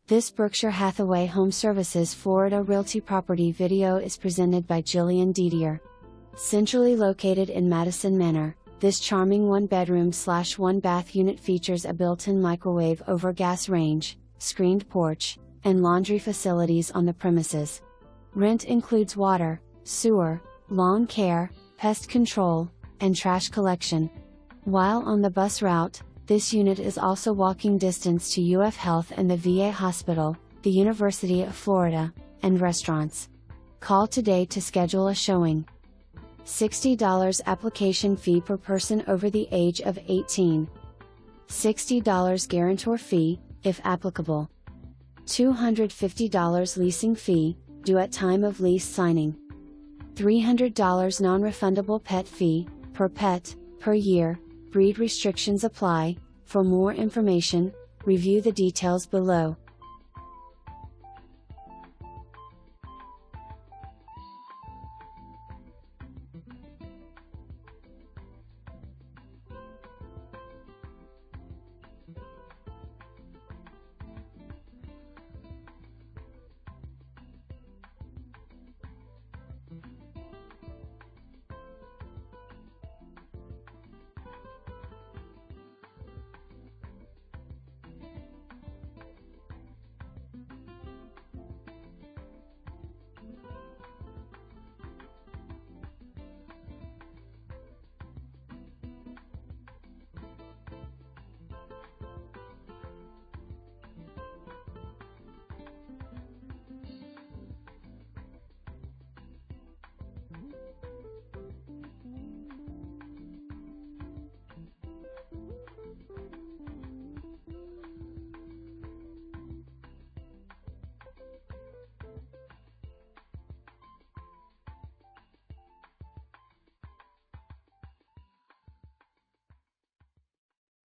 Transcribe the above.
This Berkshire Hathaway HomeServices Florida Realty property video is presented by Jillian Didier. Centrally located in Madison Manor, this charming one-bedroom/one-bath unit features a built-in microwave over gas range, screened porch, and laundry facilities on the premises. Rent includes water, sewer, lawn care, pest control, and trash collection. While on the bus route, this unit is also walking distance to UF Health and the VA Hospital, the University of Florida, and restaurants. Call today to schedule a showing. $60 application fee per person over the age of 18. $60 guarantor fee, if applicable. $250 leasing fee, due at time of lease signing. $300 non-refundable pet fee, per pet, per year. Breed restrictions apply. For more information, review the details below.